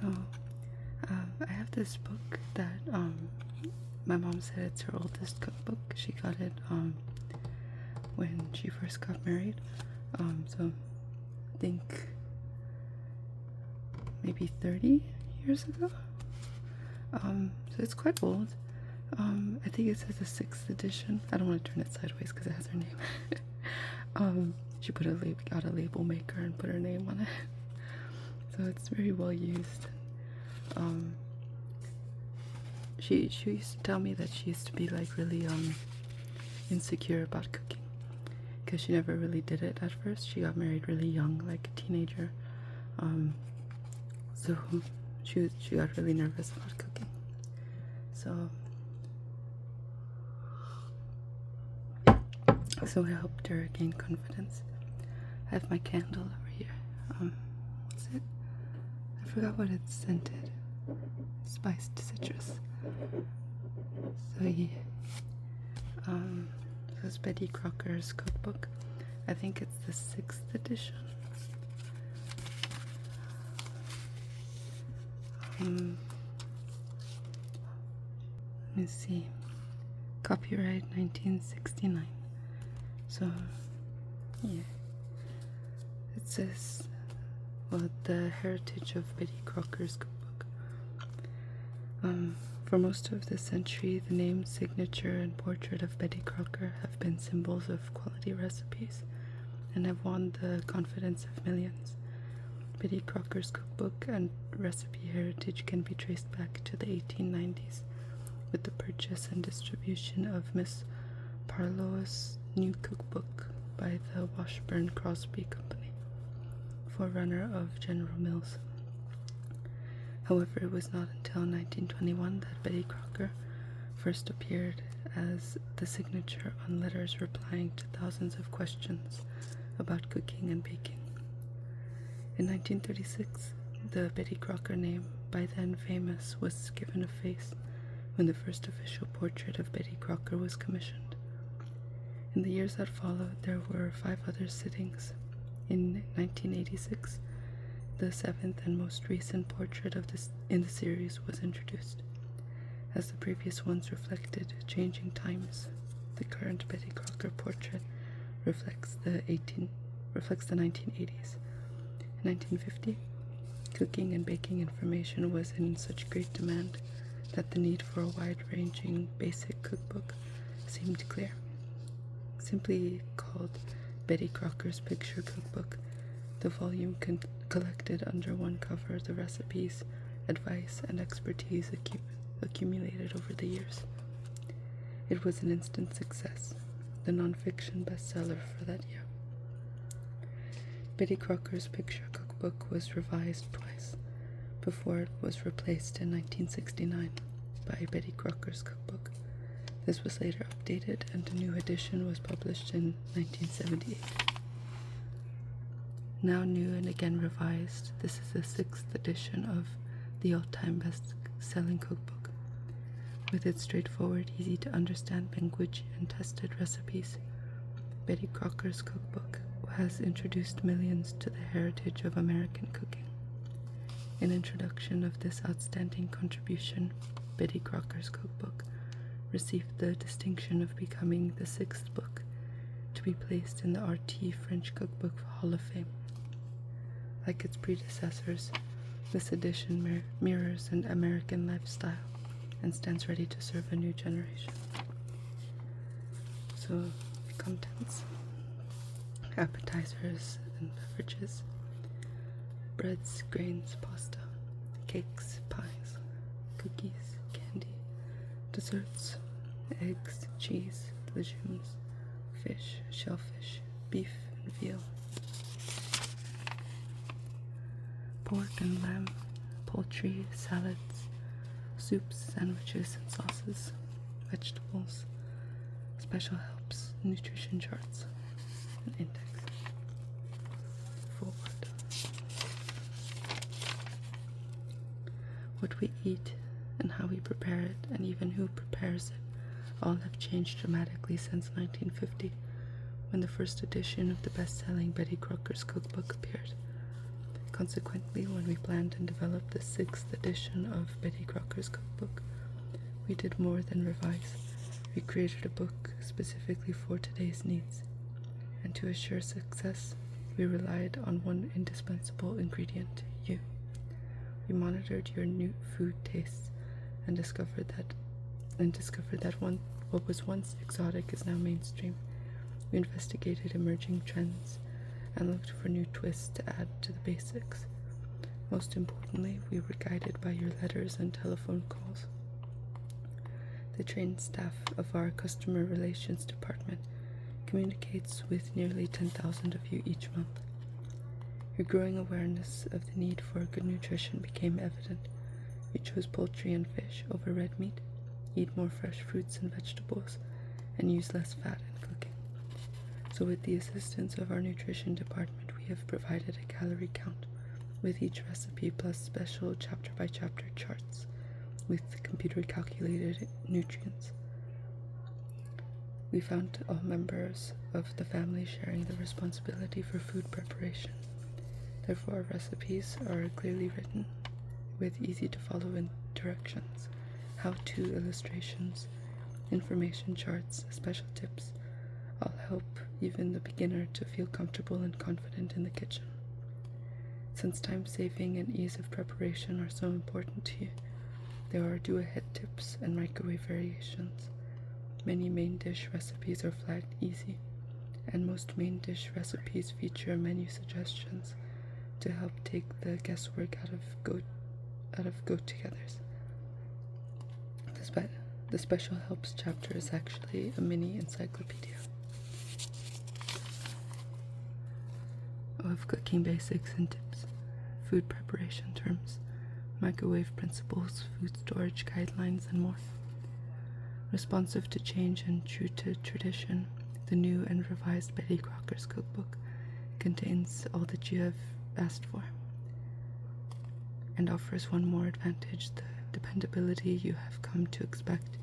So, I have this book that my mom said it's her oldest cookbook. She got it when she first got married. So I think maybe 30 years ago. So it's quite old. I think it says the 6th edition. I don't want to turn it sideways because it has her name. She put got a label maker and put her name on it. So it's very well used. She used to tell me that she used to be like really insecure about cooking because she never really did it at first. She got married really young, like a teenager. So she got really nervous about cooking. So I helped her gain confidence. I have my candle over here. What's it? I forgot what it's scented. Spiced citrus. So yeah. This is Betty Crocker's cookbook. I think it's the 6th edition. Let me see. Copyright 1969. So, yeah. It says, well, the heritage of Betty Crocker's cookbook. For most of the century, the name, signature, and portrait of Betty Crocker have been symbols of quality recipes and have won the confidence of millions. Betty Crocker's cookbook and recipe heritage can be traced back to the 1890s with the purchase and distribution of Miss Parloe's new cookbook by the Washburn Crosby Company, forerunner of General Mills. However, it was not until 1921 that Betty Crocker first appeared as the signature on letters replying to thousands of questions about cooking and baking. In 1936, the Betty Crocker name, by then famous, was given a face when the first official portrait of Betty Crocker was commissioned. In the years that followed, there were 5 other sittings. In 1986, the 7th and most recent portrait of this in the series was introduced. As the previous ones reflected changing times, the current Betty Crocker portrait reflects the 1980s. In 1950, cooking and baking information was in such great demand that the need for a wide-ranging basic cookbook seemed clear. Simply called Betty Crocker's Picture Cookbook, the volume collected under one cover the recipes, advice, and expertise accumulated over the years. It was an instant success, the non-fiction bestseller for that year. Betty Crocker's Picture Cookbook was revised twice before it was replaced in 1969 by Betty Crocker's Cookbook. This was later updated and a new edition was published in 1978. Now new and again revised, this is the 6th edition of the all-time best-selling cookbook. With its straightforward, easy-to-understand language and tested recipes, Betty Crocker's Cookbook has introduced millions to the heritage of American cooking. In introduction of this outstanding contribution, Betty Crocker's Cookbook received the distinction of becoming the 6th book to be placed in the RT French Cookbook Hall of Fame. Like its predecessors, this edition mirrors an American lifestyle and stands ready to serve a new generation. So, contents: appetizers and beverages, breads, grains, pasta, cakes, pies, cookies, candy, desserts, eggs, cheese, legumes, fish, shellfish, beef and veal, pork and lamb, poultry, salads, soups, sandwiches and sauces, vegetables, special helps, nutrition charts, and index. Forward. What we eat and how we prepare it, and even who prepares it, all have changed dramatically since 1950, when the first edition of the best-selling Betty Crocker's cookbook appeared. Consequently, when we planned and developed the 6th edition of Betty Crocker's cookbook, we did more than revise. We created a book specifically for today's needs, and to assure success, we relied on one indispensable ingredient, you. We monitored your new food tastes and discovered that what was once exotic is now mainstream. We investigated emerging trends and looked for new twists to add to the basics. Most importantly, we were guided by your letters and telephone calls. The trained staff of our customer relations department communicates with nearly 10,000 of you each month. Your growing awareness of the need for good nutrition became evident. You chose poultry and fish over red meat, eat more fresh fruits and vegetables, and use less fat in cooking. So with the assistance of our nutrition department, we have provided a calorie count with each recipe plus special chapter-by-chapter charts with computer-calculated nutrients. We found all members of the family sharing the responsibility for food preparation. Therefore, our recipes are clearly written with easy-to-follow directions, how-to illustrations, information charts, special tips, all help even the beginner to feel comfortable and confident in the kitchen. Since time saving and ease of preparation are so important to you, there are do-ahead tips and microwave variations. Many main dish recipes are flagged easy, and most main dish recipes feature menu suggestions to help take the guesswork out of go-togethers. The special helps chapter is actually a mini encyclopedia of cooking basics and tips, food preparation terms, microwave principles, food storage guidelines, and more. Responsive to change and true to tradition, the new and revised Betty Crocker's cookbook contains all that you have asked for and offers one more advantage: the dependability you have come to expect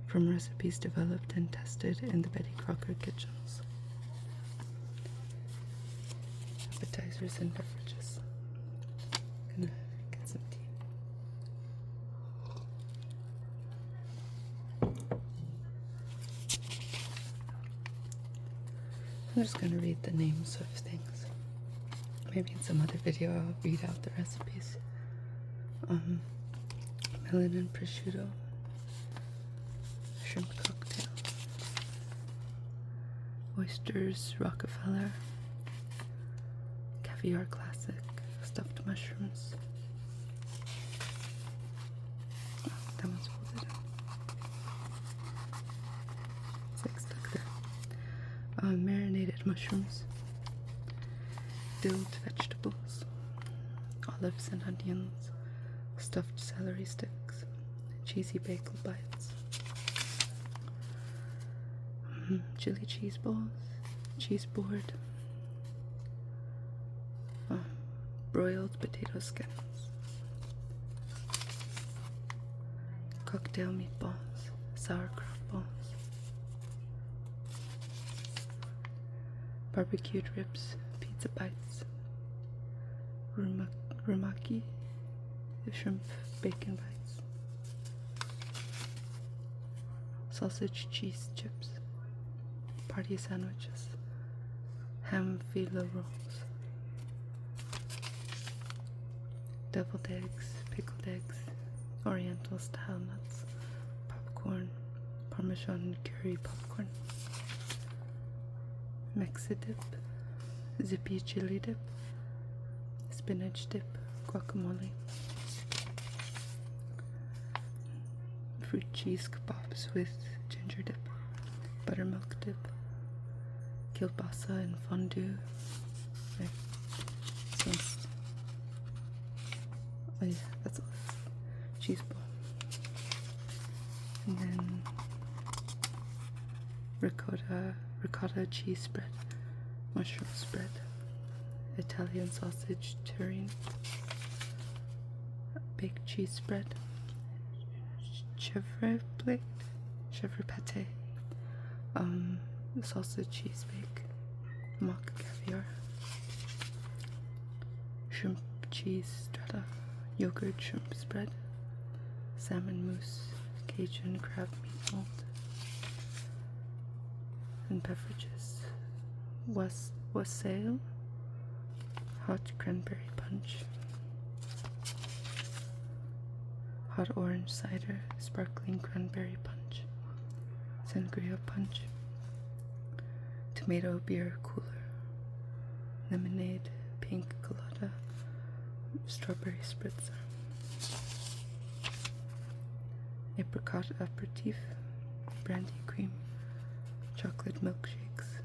from recipes developed and tested in the Betty Crocker kitchens. Appetizers and beverages. Gonna get some tea. I'm just gonna read the names of things. Maybe in some other video I'll read out the recipes. Melon and prosciutto, shrimp cocktail, oysters Rockefeller, caviar classic, stuffed mushrooms. Oh, that one's folded in. It's like stuck there. Marinated mushrooms, dilled vegetables, olives and onions, stuffed celery sticks, cheesy bagel bites, chili cheese balls, cheese board, broiled potato skins, cocktail meatballs, sauerkraut balls, barbecued ribs, pizza bites, rumaki, shrimp bacon bites, sausage cheese chips, party sandwiches, ham filo rolls, deviled eggs, pickled eggs, oriental style nuts, popcorn, parmesan curry popcorn, Mexi dip, zippy chili dip, spinach dip, guacamole, fruit cheese kebabs with ginger dip, buttermilk dip, kielbasa and fondue. Okay. Oh yeah, that's all. Cheese ball. And then ricotta cheese spread, mushroom spread, Italian sausage tureen, baked cheese spread, chèvre pâté, sausage cheese bake, mock caviar, shrimp cheese strata, yogurt shrimp spread, salmon mousse, Cajun crab meat mold, and beverages. Wassail, hot cranberry punch, hot orange cider, sparkling cranberry punch, sangria punch, tomato beer cooler, lemonade, pink colada, strawberry spritzer, apricot aperitif, brandy cream, chocolate milkshakes,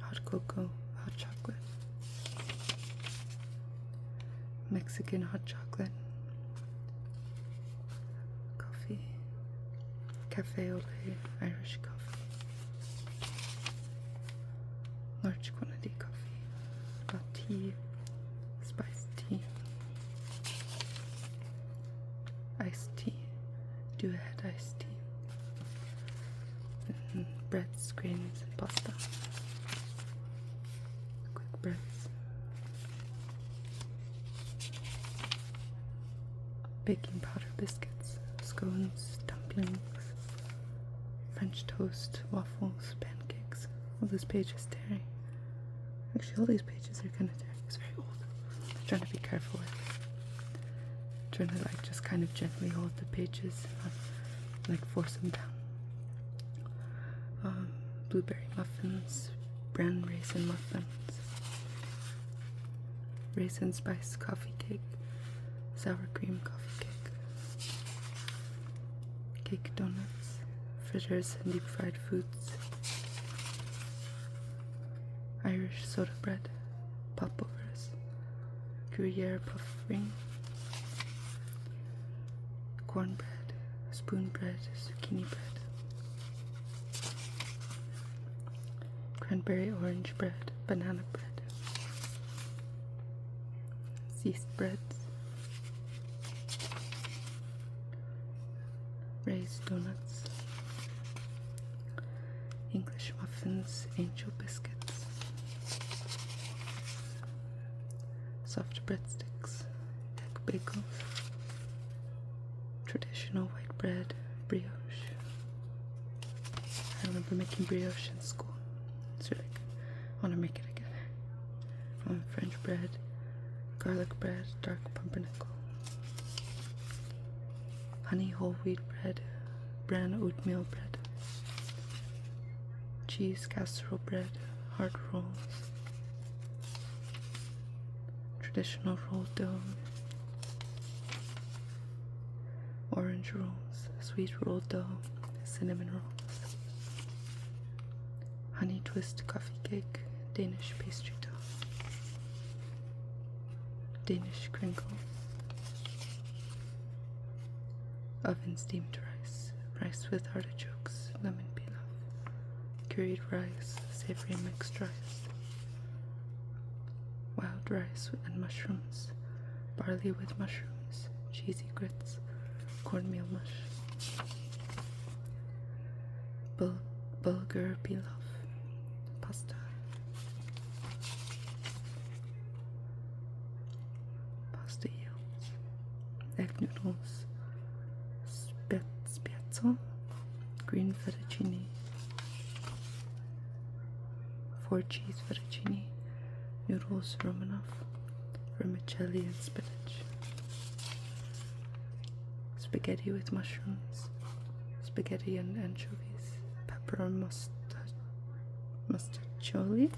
hot cocoa, hot chocolate, Mexican hot chocolate, coffee, cafe au lait, Irish coffee, large quantity coffee, hot tea, spiced tea, iced tea, do-ahead iced tea, and breads, grains, and pasta, quick breads, baking powder biscuits, scones, dumplings, French toast, waffles, pancakes. All this page is tearing. Actually, all these pages are kind of tearing. It's very old. I'm trying to be careful with it. Trying to like just kind of gently hold the pages, not like force them down. Blueberry muffins, brown raisin muffins, raisin spice coffee cake, sour cream coffee cake, cake donuts, fritters and deep fried foods, Irish soda bread, popovers, Gruyere puff ring, cornbread, spoon bread, zucchini bread, cranberry orange bread, banana bread, yeast breads, raised donuts, English muffins, angel biscuits, soft breadsticks, egg bagels, traditional white bread, brioche. I remember making brioche in school. It's really good. I want to make it again. French bread, garlic bread, dark pumpernickel, honey whole wheat bread, bran oatmeal bread, cheese casserole bread, hard rolls, traditional roll dough, orange rolls, sweet roll dough, cinnamon rolls, honey twist coffee cake, Danish pastry dough, Danish crinkle, oven steamed rice, rice with artichokes, lemon pilaf, curried rice, savory mixed rice, wild rice and mushrooms, barley with mushrooms, cheesy grits, cornmeal mush, bulgur pilaf, pasta, pasta yields, egg noodles, spetzel, green fettuccine, 4 cheese fettuccine, noodles Romanoff, vermicelli and spinach, spaghetti with mushrooms, spaghetti and anchovies, pepper and mustaccioli,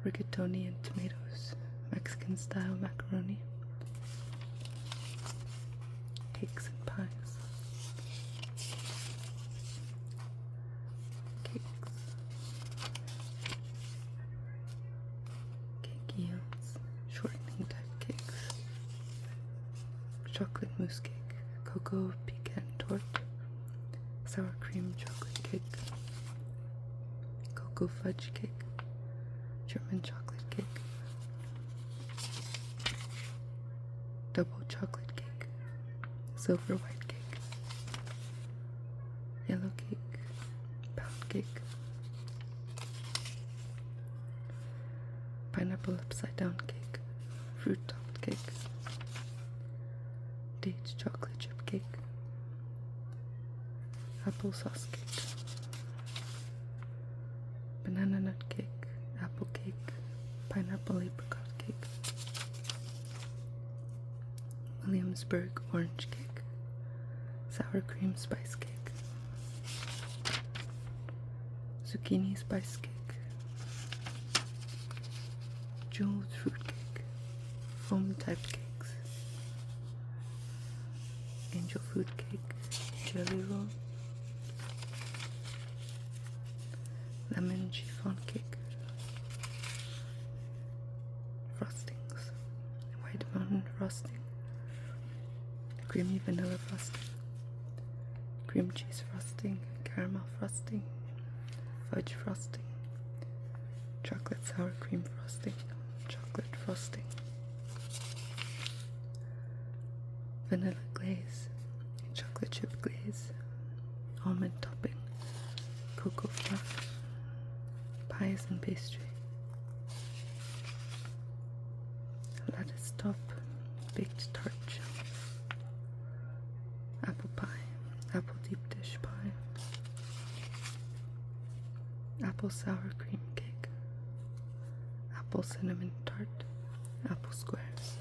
rigatoni and tomatoes, Mexican style macaroni, cakes and pies, cakes, cake yields, shortening type cakes, chocolate mousse cake, cocoa pecan torte, sour cream chocolate cake, cocoa fudge cake, German chocolate cake, double chocolate cake, silver white cake, yellow cake, pound cake, pineapple upside cake, date chocolate chip cake, applesauce cake, banana nut cake, apple cake, pineapple apricot cake, Williamsburg orange cake, sour cream spice cake, zucchini spice cake, jeweled fruit cake, foam type cakes, angel food cake, jelly roll, lemon chiffon cake, frostings, white mountain frosting, creamy vanilla frosting, cream cheese frosting, caramel frosting, fudge frosting, chocolate sour cream frosting, chocolate frosting, vanilla glaze, chocolate chip glaze, almond topping, cocoa fluff, pies and pastry, lattice top, baked tart shells, apple pie, apple deep dish pie, apple sour cream cake, apple cinnamon tart, apple squares,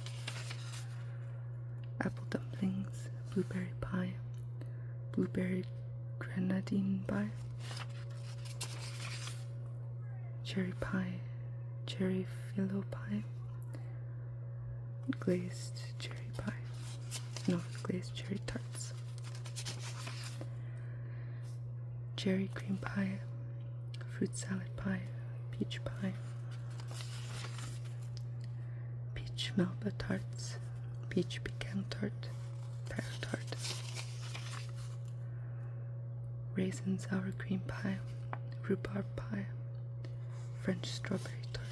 apple dumplings, blueberry pie, blueberry grenadine pie, cherry pie, cherry phyllo pie, glazed cherry pie, glazed cherry tarts, cherry cream pie, fruit salad pie, peach pie, peach melba tarts, peach pecan tart, pear tart, raisin sour cream pie, rhubarb pie, French strawberry tart,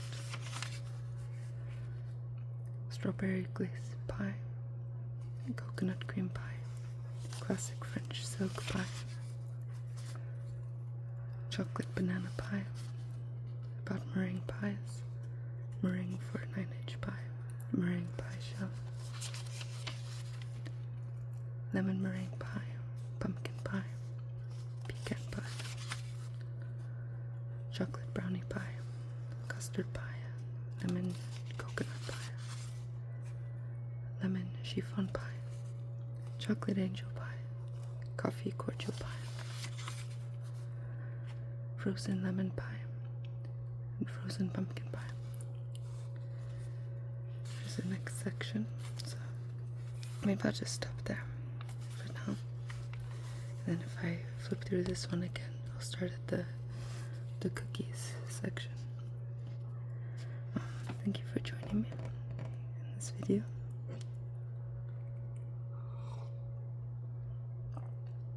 strawberry glaze pie, coconut cream pie, classic French silk pie, chocolate banana pie, about meringue pies, meringue for 9-inch pie, meringue pie shell, lemon meringue pie, pumpkin pie, pecan pie, chocolate brownie pie, custard pie, lemon coconut pie, lemon chiffon pie, chocolate angel pie, coffee cordial pie, frozen lemon pie, and frozen pumpkin pie. Here's the next section, so maybe I'll just stop there for now. And then if I flip through this one again, I'll start at the cookies section. Thank you for joining me in this video.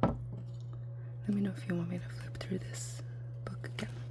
Let me know if you want me to flip through this book again.